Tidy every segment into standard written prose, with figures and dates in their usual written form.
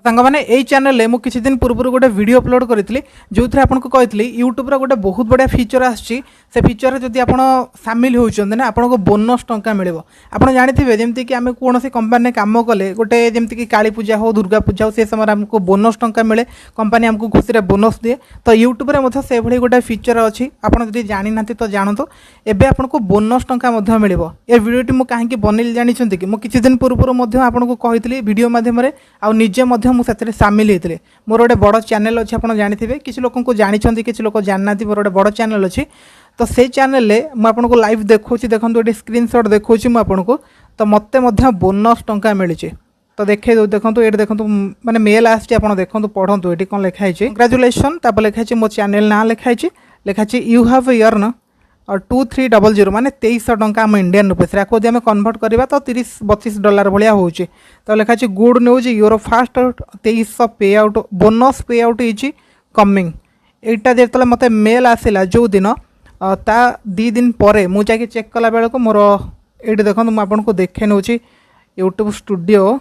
सांग मैंने यही चैनल में किसी दिन पूर्व गोटे वीडियो अपलोड करी जो थे आपको कही यूट्यूब गोटे बहुत बढ़िया फीचर आसी से फीचर जब आप सामिल होती ना आपको बोनस टंका मिले आप जानते जमीक आम कौन कंपानी काम कले गोटे जमीक काली पूजा हो दुर्गा पूजा हो से समय आमको बोनस टंका मिले कंपानी आमको खुशी बोनस दिए तो यूट्यूब से भाई गोटे फीचर अच्छी आपड़ जानी ना तो जानतु एवं आपको बोनस टंका मिले ये वीडियोटी मुझे कहीं बनैली जानते कि मुझे किसी दिन पूर्व आपको कही वीडियो मध्यम निजे मुझे सामिल होते मोर गोटे बड़ चैनल अच्छे आप जानते किसी लोक जानते किसी लोक जानना मोर गोटे बड़ चैनल अच्छी तो से चैनल मुझे लाइव देखा देखो ये स्क्रीनशॉट देखा मुझको तो मत बोनस टंका मिली तो देखे देखो ये देखो मैंने मेल आसी देखो पढ़ु ये कौन लिखाई कंग्रेचुलेसन लिखाई मो चैनल ना लिखाई लिखाई यू हैव यर्न और 2300 माने 2300 टंका आम इंडियन रुपीस आपको जब कन्वर्ट करवा तो $30-32 भाया हो तो लिखाई गुड न्यूज योर फास्ट 2300 पे आउट बोनस पे आउट इज कमिंग यहाँ जो मत मेल आसला जो दिन ता 2 दिन पर मुझे चेक कला बेलू मोर ये देखो मुझे देखे नौ यूट्यूब स्टूडियो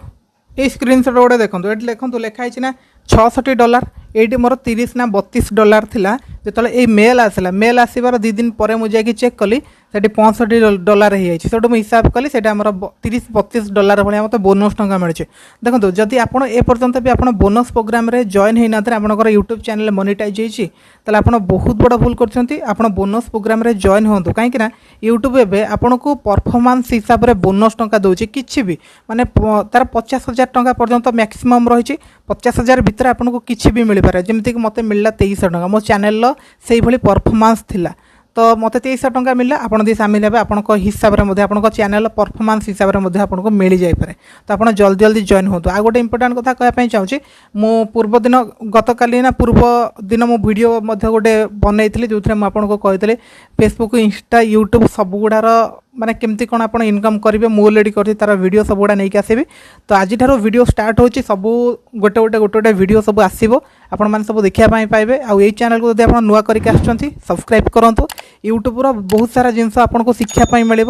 ये स्क्रीनशॉट गोटे देखो ये देखो लिखाई ना $66 ये मोर 30 ना $32 थिला जो ये मेल आसला मेल आसबार 2 दिन पर मुझे चेक कली से $65 हो हिसाब कली से $30-32 भाया मत बोनस टंका मिले देखो जदि आप एपर्यंत भी आप बोनस प्रोग्राम रे जॉइन होना आपंकर यूट्यूब चैनल मोनेटाइज होती आप बहुत बड़ा भूल कर बोनस प्रोग्राम रे जॉइन हूँ कहीं यूट्यूब एवं आपन को परफॉर्मेंस हिसाब से बोनस टंका दूसरी किसी भी माने तार 50,000 टंका पर्यंत मैक्सिमम रही 50,000 भितर आपको किसी भी मिल पारे जमीक मत मिलला 2300 टंका मो चैनल से भाई परफॉर्मेंस थिला तो मत 2300 टंका मिलला आपड़ सामिल हे आप हिसाब से आप चैनल परफॉर्मेंस हिसाब से आपको मिल जापे तो आप जल्दी जल्दी जॉइन हो आ गोटे इंपोर्टाट कथा कहना चाहिए मु पूर्व दिन गतकाली ना पूर्व दिन मो वीडियो गोटे बनई जो थे मुझे कही फेसबुक इंस्टा यूट्यूब सबुगुड़ार माने केमती कौन आप इनकम करेंगे मु ऑलरेडी कर तार वीडियो सब गुड़ा नहीं आसबि तो आज वीडियो स्टार्ट हो सब गोटे गोटे गोटे गोटे वीडियो सब आसो आपण मैंने सब देखापी पाइबे आउ यही चैनल को जब आप नुआ करके सब्सक्राइब करूँ यूट्यूब बहुत सारा जिनस आपको शिक्षापी मिले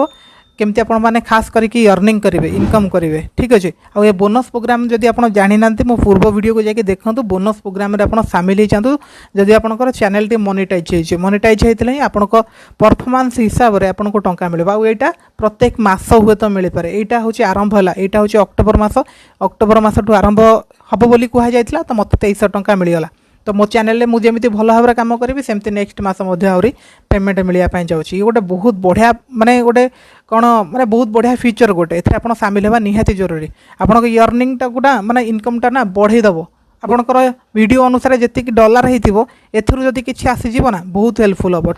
केमती आपण माने खास करके अर्निंग करेंगे इनकम करेंगे ठीक अच्छे आ ये बोनस प्रोग्राम जदि आप जानी ना मो पूर्व वीडियो को जाके देखो बोनस प्रोग्राम रे आप सामिल हो जातु जदि आपंकर चैनल टी मोनेटाइज होते ही आप परफॉर्मेंस हिसाब से आपको टंका मिले आईटा प्रत्येक मास हुए तो मिल पारे यहाँ हूँ आरंभ है यहाँ हूँ अक्टोबर मास ठूँ आरंभ हम बोली कहुई तो मत 2300 टंका मिलगला तो मो चैनल मुझे भल भाव में कम करी सेमती नेक्स्ट मास आहरी पेमेंट मिलवाई जाऊँगी गोटे बहुत बढ़िया माने गोटे कौन माने बहुत बढ़िया फीचर गोटे आप सामिल होगा निहाती जरूरी आपन अर्निंग गुड़ा माने इनकम टा ना बढ़ईदेव आपंकर वीडियो अनुसार जी डॉलर होती एथुरु जदि किसी आसीज ना बहुत हेल्पफुल हम।